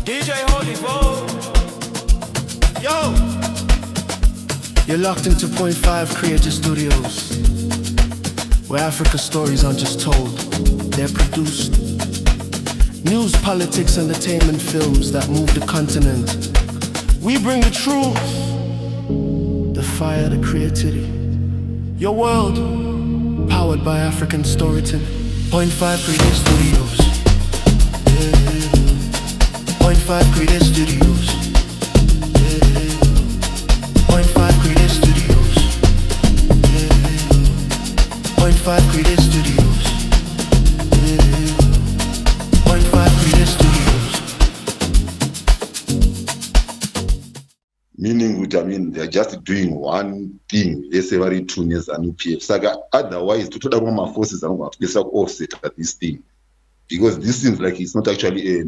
DJ Holy Vogue. Yo! You're locked into Point 5 Creative Studios, where Africa's stories aren't just told, they're produced. News, politics, entertainment, films that move the continent. We bring the truth, the fire, the creativity. Your world, powered by African storytelling. Point 5 Creative Studios. Point 5 Creative Studios. Point 5 Creative Studios. Point 5 Creative Studios. Point 5 Creative Studios. Meaning, they're just doing one thing. They say very two years and PF. Saga, otherwise, to total my forces are going to offset at this thing. Because this seems like it's not actually a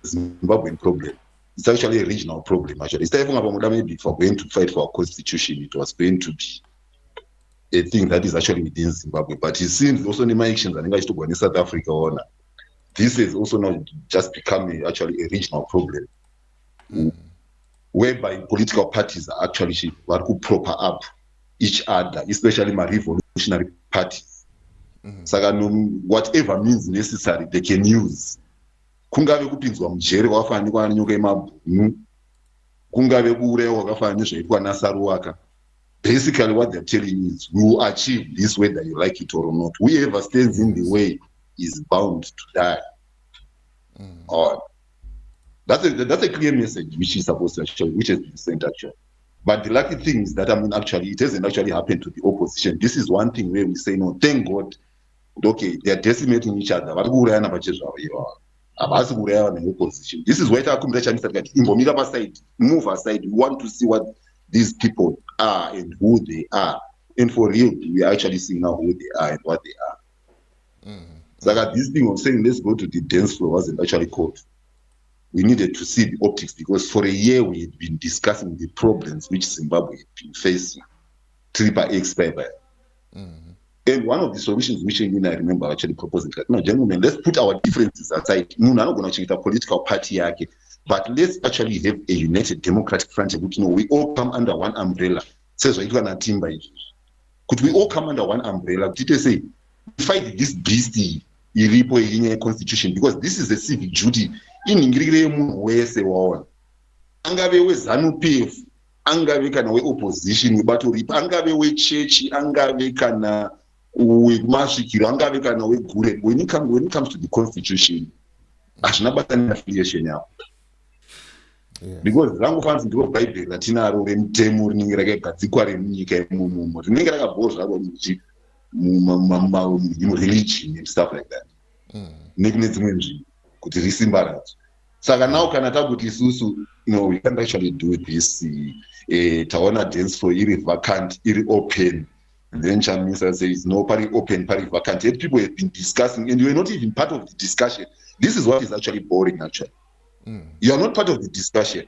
Zimbabwean problem. It's actually a regional problem, actually. Instead of maybe for going to fight for a constitution, it was going to be a thing that is actually within Zimbabwe. But it seems also in my actions, I think I should go in South Africa. This is also not just becoming actually a regional problem, whereby political parties are actually who proper up each other, especially my revolutionary parties. Saka whatever means necessary they can use. Kungave kupinzwa mujere wakafanikwa nyoka yemabhunu, kungave kuurewa kwakafanana zvaitwa nasaruwaka. Basically what they're telling you is we will achieve this whether you like it or not. Whoever stands in the way is bound to die. That's a clear message which is supposed to actually, which has been sent actually. But the lucky thing is that actually it hasn't actually happened to the opposition. This is one thing where we say no, thank God. Okay, they are decimating each other. Opposition. This is why Chamisa move aside. We want to see what these people are and who they are. And for real, we are actually seeing now who they are and what they are. So that this thing of saying let's go to the dance floor wasn't actually called. We needed to see the optics because for a year we had been discussing the problems which Zimbabwe had been facing. Triple X by. And one of the solutions which I remember actually proposing, no, gentlemen, let's put our differences aside. No, I'm not going to change the political party, but let's actually have a united democratic front. We all come under one umbrella. Says could we all come under one umbrella? Did they say fight this beastie constitution? Because this is a civic duty. In Angave we ZANU-PF, angave kana we opposition, but angave we church, angave kana we masvikiro, angave kana we gure. When it comes to the constitution, ashinabata affiliation now. Because rangu fans ndiro Bible latinaro remutemo rinenge rakagadzikwa remunyika yemuno rinenge rakabhozva kuti religion and stuff like that. Nekune dzimwe nzvimbo kuti risimba radzo. Saka now kana takuti isusu we can't actually do this. Tawana dance floor iri vacant, iri open. And then Chamisa says no, party open, party vacant. Yet people have been discussing and you are not even part of the discussion. This is what is actually boring actually. You are not part of the discussion.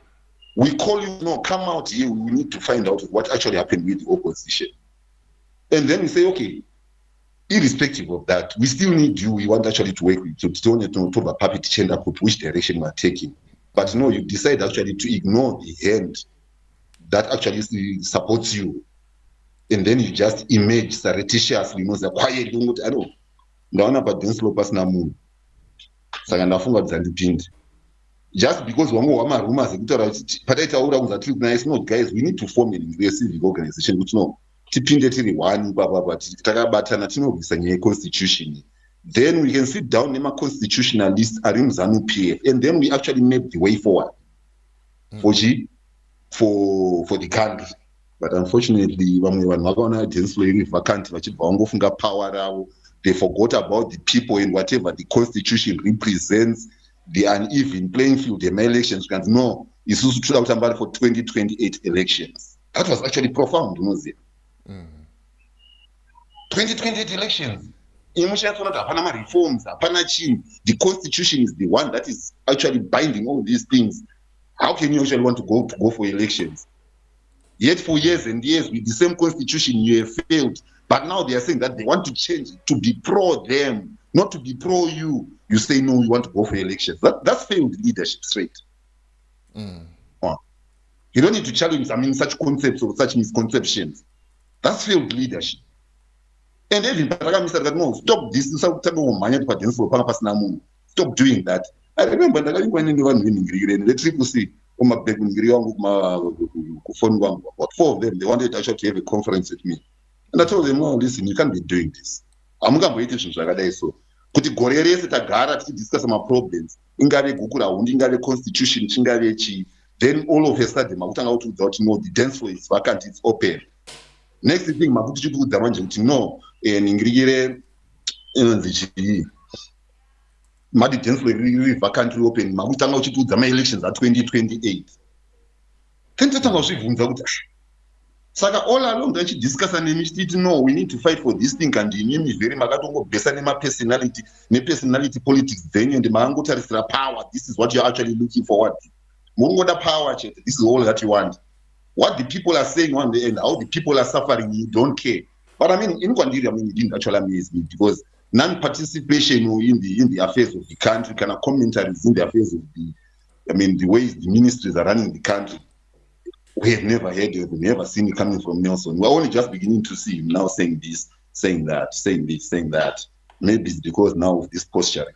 We call you, no, come out here. We need to find out what actually happened with the opposition. And then we say, okay, irrespective of that, we still need you. We want actually to work with you. To talk about puppet chamber, which direction we are taking. But no, you decide actually to ignore the hand that actually supports you. And then you just image surreptitiously, quiet, I know. Ndaona pa dance floor pasina munhu. Saka ndafunga kuti dzandipinde. Just because one of rumors no, guys, we need to form a civic organization which no tipinde tiri one takabatana tinovisa nyaya constitution. Then we can sit down nema constitutionalists arim ZANU-PF and then we actually make the way forward for the country. But unfortunately vamwe vanhu vakaona dance floor iri vacant vachibva vangofunga power ravo. They forgot about the people and whatever the constitution represents. The uneven playing field, the elections, no, it's also true about for 2028 elections. That was actually profound, 2028 elections. Hapana reforms, the constitution is the one that is actually binding all these things. How can you actually want to go for elections? Yet for years and years with the same constitution you have failed. But now they are saying that they want to change it to be pro them. not to be pro you. You say no, you want to go for elections. That's failed leadership straight. You don't need to challenge, such concepts or such misconceptions. That's failed leadership. And even no, stop this. Stop doing that. I remember that when anyone winning the triple C, about 4 of them, they wanted actually to have a conference with me. And I told them, no, listen, you can't be doing this. I'm going to wait so. Kuti gore rese tagara tichidiscuss problems ingave gukura hundi ingave constitution chingave chi, then all of a sudden makutanga kutiudza kuti no, the dance floor is vacant, it's open. Next thing makuti chikuudza manje kuti no, ningirire inonzi chii mati dance floor iri vacant open, makutanga uchitiudza ma elections at 2028. Then tatanga kuzvibvunza kuti saka all along tichidiscussa nemi chititi no, we need to fight for this thing, and inimi very makatongobhesa personality politics dzenyu and makangotarisira power. This is what you're actually looking for. What mungoda power chete, this is all that you want. What the people are saying on the end, how the people are suffering, you don't care. But I mean, in Kwatiri, it didn't actually amaze me, because non-participation in the affairs of the country, kind of commentaries in the affairs of the ways the ministries are running the country. We have never heard it, we've never seen it coming from Nelson. We're only just beginning to see him now saying this, saying that, saying this, saying that. Maybe it's because now of this posturing.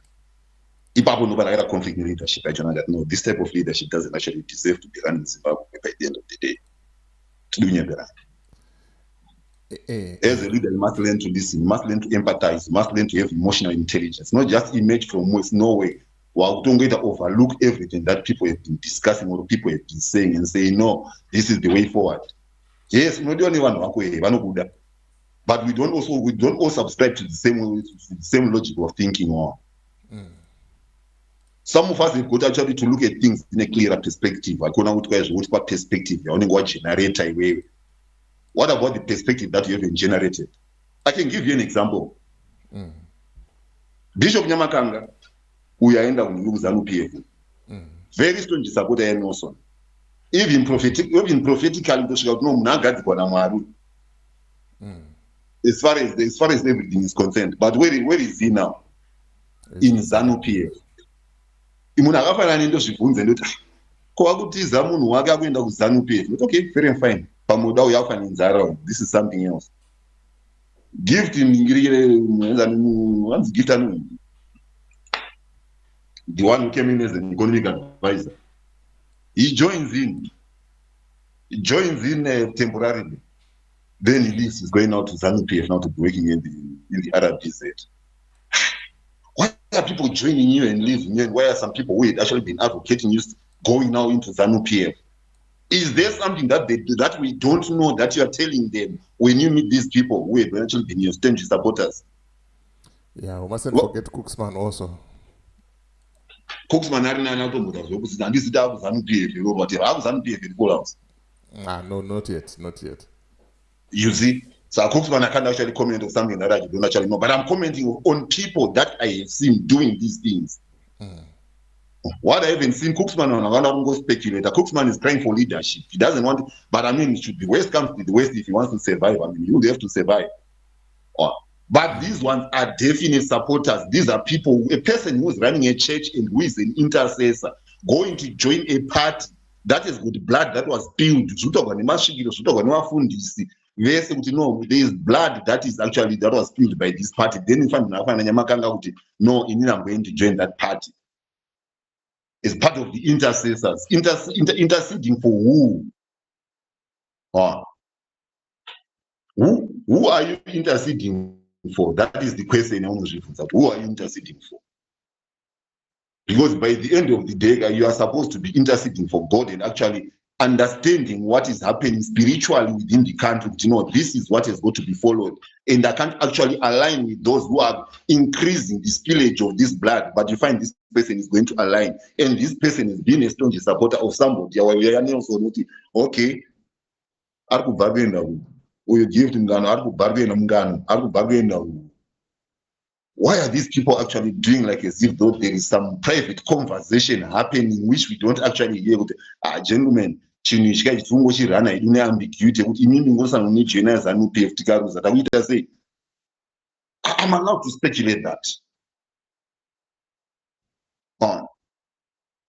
If I don't know about conflict in leadership, I know that no, this type of leadership doesn't actually deserve to be run in Zimbabwe by the end of the day. As a leader, you must learn to listen, you must learn to empathize, you must learn to have emotional intelligence, not just image from West Norway. Well, don't get to overlook everything that people have been discussing or people have been saying and say, no, this is the way forward. Yes, we're not the only one, but we don't all subscribe to the same logic of thinking. Some of us have got actually to look at things in a clearer perspective. What perspective? What about the perspective that you have generated? I can give you an example. Bishop Nyamakanga, uyaenda kunuzanu PF. Very strong supporter ya Nelson. Even prophetically, no munagadzikwa na Mwari. As far as everything is concerned. But where is he now? In ZANU PF. Munhu akafanana ndo zvibvunze ndoti kwa kutiza munhu wake akuenda kuZANU PF. Okay, fair and fine. Pamoda uyafa ninzara. This is something else. Gift ngirire once gift anu. The one who came in as an economic advisor. He joins in temporarily. Then he leaves. He's going out to ZANU PF now to be working in the RBZ. Why are people joining you and leaving you? And why are some people who had actually been advocating you going now into ZANU PF? Is there something that they do that we don't know that you are telling them when you meet these people who have actually been your staunch supporters? Yeah, we mustn't forget Cooksman also. Cooksman No, not yet. You see, so Cooksman, I can't actually comment on something that I don't actually know, but I'm commenting on people that I have seen doing these things. What I haven't seen, Cooksman on another go speculator. Cooksman is trying for leadership. He doesn't want, but I mean, should the West come to the West if he wants to survive? I mean, you have to survive. But these ones are definite supporters. These are people, a person who is running a church and who is an intercessor, going to join a party that is good blood that was spilled. There is blood that was spilled by this party. Then if I'm no, I'm going to join that party. It's part of the intercessors. Interceding for who? Who are you interceding for? That is the question. Who are you interceding for? Because by the end of the day, you are supposed to be interceding for God and actually understanding what is happening spiritually within the country. This is what is going to be followed. And I can't actually align with those who are increasing the spillage of this blood. But you find this person is going to align. And this person is being a strong supporter of somebody. Okay. You give them why are these people actually doing like as if though there is some private conversation happening which we don't actually hear? Gentlemen, I'm allowed to speculate that. on.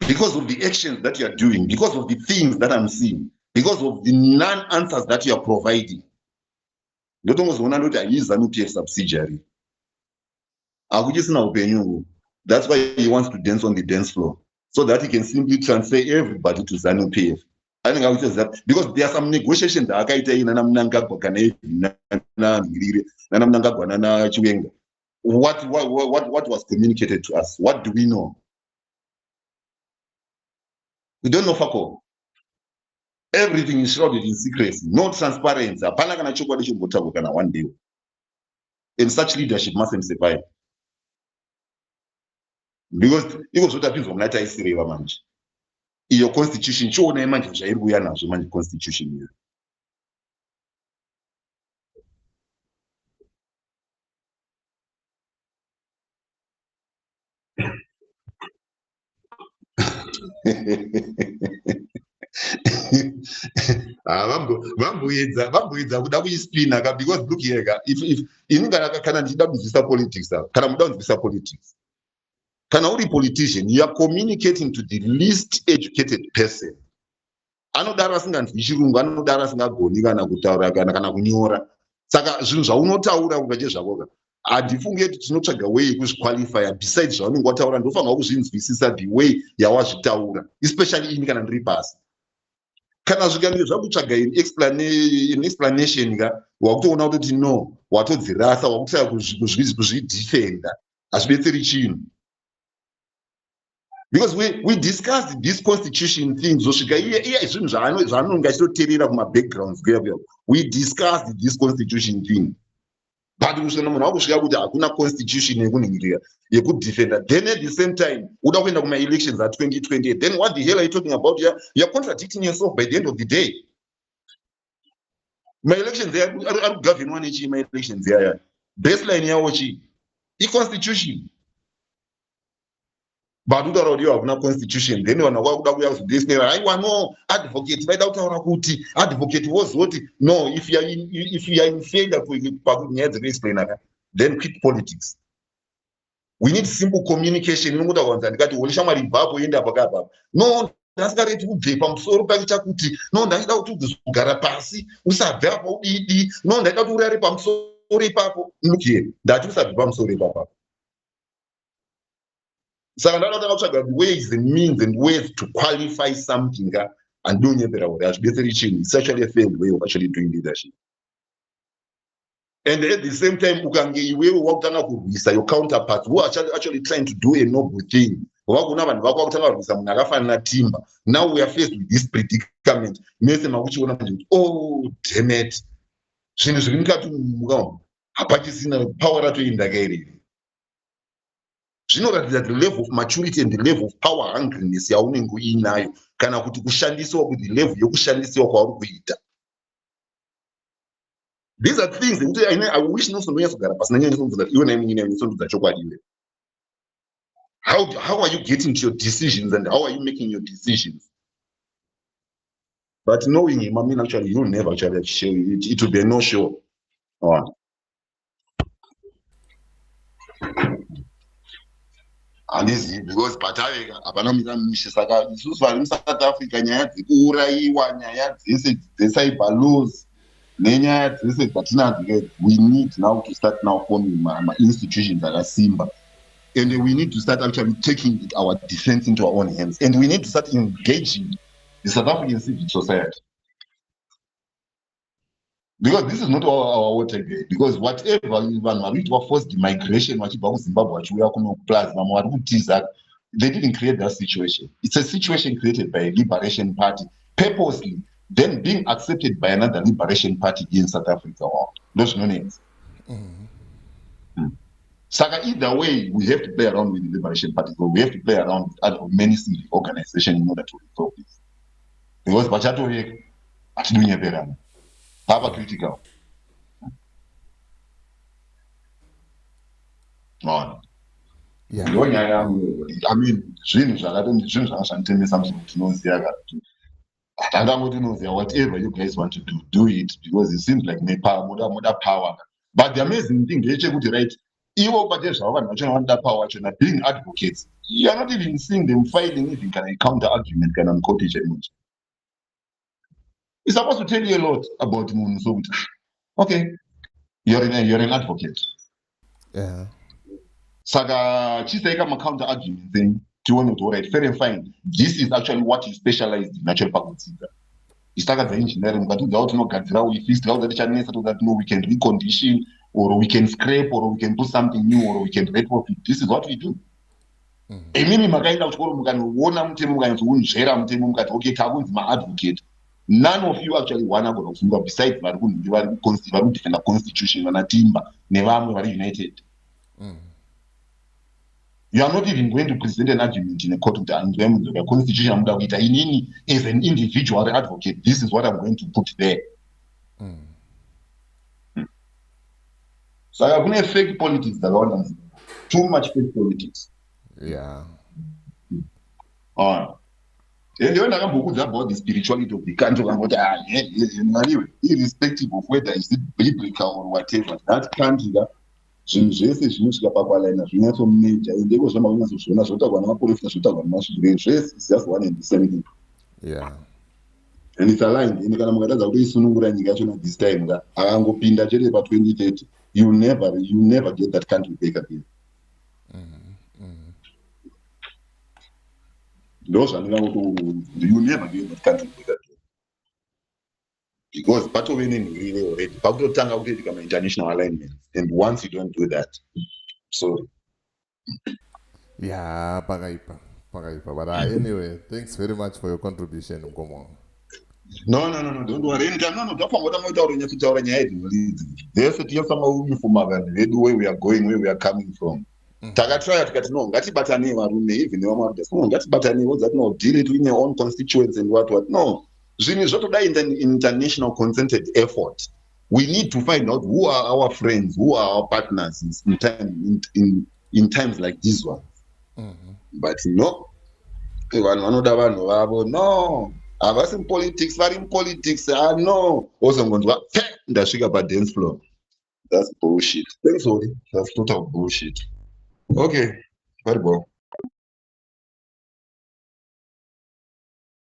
Because of the actions that you are doing, because of the things that I'm seeing, because of the non-answers that you are providing. ZANU-PF subsidiary. That's why he wants to dance on the dance floor, so that he can simply transfer everybody to ZANU-PF. I think I would say that because there are some negotiations that what was communicated to us? What do we know? We don't know fuck all. Everything is shrouded in secrecy, no transparency. Hapana kana chokwadi chimbotabuka kana one day. And such leadership mustn't survive. Because it was what happens from that isireva manje. Your constitution chiona manje zvairi kuya nazvo manje constitution here. Vamboedza kuda kuispina ka, because look here ka, if iningana kana ndichida kunzwisa politics kana muda kunzwisa politics, kana uri politician, you are communicating to the least educated person. Anodaro asinganzwi chirungu, anodaro asingagoni kana kutaura kana kunyora. Saka zvinhu zvaunotaura ungache zvako ka, handifunge kuti tinotsvaga way yekuzviqualifya besides zvaunenge wataura. Ndofanira kuzvinzwisisa the way yawazvitaura, especially ini kana ndiri pasi. Kana zvikange zvakutsvaga in explanation ka, wakutoona kuti no, watodzirasa, wakutaya kuzvidefenda, hazvibetseri chinhu. Because we discussed this constitution things, we discussed this constitution thing. But we hakuna constitution yekudefender. Then at the same time, uda my elections at 2028. Then what the hell are you talking about here? You're contradicting yourself by the end of the day. My elections there are governed one my elections there. Baseline here, constitution. But you have no constitution. Then when I want advocate. Advocate was what? No, if you are in failure, then quit politics. We need simple communication. No, that's got to be from so Chakuti. No, that's how to Garapasi. Usabia, no, that's how to Repam sorry, Papa. Look here, that you said, I'm sorry, Papa. So another ways and means and ways to qualify something and doing it better. It's actually a failed way of actually doing leadership. And at the same time, you can get your counterparts who are actually trying to do a noble thing. Now we are faced with this predicament. Oh, damn it. Power to indicate. You know that the level of maturity and the level of power hungriness yaunenge uinayo kana kuti kushandiswa with the level yokushandiswa kwauri kuita. These are things that I wish nosondonyatso pasi nanyanyisonzwa iwe naimunyanyisondudza chokwadi iwe. How are you getting to your decisions and how are you making your decisions? But knowing him, I mean, actually, you'll never actually show it. It will be a no-show. And this is because Hapana Saka in South Africa, nyaya dzekuurayiwa, nyaya dzecyber laws, nenyaya dzese dzatinadzike. We need now to start now forming institutions like Simba. And we need to start actually taking our defense into our own hands. And we need to start engaging the South African civil society. Because this is not our water gate. Because whatever Vanhu forced the migration, Zimbabwe, they didn't create that situation. It's a situation created by a liberation party, purposely, then being accepted by another liberation party in South Africa. Those no names. Saka, either way, we have to play around with the liberation party. So we have to play around with many civil organizations in order to resolve this. Because Bachato, Papa critical. Yeah. I mean, whatever you guys want to do it, because it seems like more power. But the amazing thing, right? Ivo bate zvavo vanhu vacho vanoda power chena being advocates. You are not even seeing them filing even kana counter argument kana mukoti chemuchi. It's supposed to tell you a lot about munhu so kuti okay, you're an advocate. Yeah. Saka chisaika counter argument thing tione kuti alright, fair and fine. This is actually what he specialized in actually pakudzidza. Istakadza engineering ukatidza kuti tinogadzira fixed how that chanesa to that no we can recondition or we can scrape or we can do something new or we can retrofit. This is what we do. Imimi makaenda kuchikoro mukanoona mutemo mukanzonzvera mutemo mukati okay takunzi maadvocate. None of you actually wanagona kufunga besides vari kudefenda constitution vanatimba nevamwe vari united. You are not even going to present an argument in a court with the constitution. As an individual advocate, this is what I'm going to put there. So I have fake politics that too much fake politics. Yeah. And when I talk about the spirituality of the country, irrespective of whether it's biblical or whatever, that country. Zvinhu zvese zvinosvika pakwalaina zvinatsomeja endeko zvamaunazozviona zvotagwa namaprofita zvotagwa nemazvirwere zvese is just one and the same thing. Yeah. And it's aligned. And kana mukatadza kuti isunungura nyika yachona this time akangopinda chete pa2030 you never get that country back again. Ndo zvandingakuti you never get that country back again. Because patove nenhurire already pakutotanga kutoitika ma-international alignments, and once you don't do that, sorry. Yeah, pakaipa. But anyway, thanks very much for your contribution, Mkomo. No, don't worry. No, there's a team from where we are going, where we are coming from. Takatry tikati no ngatibatane varume even nevamwe ngatibatane that no deal it with their own constituents and what no. Zvinhu zvotoda international concerted effort. We need to find out who are our friends, who are our partners in times like this one. But no, vanoda vanhu vavo no havasi in politics, vari in politics. No, also ngonzwa ndasvika pa-dance floor. That's bullshit. Thanks, Odi. That's total bullshit. Okay, very well.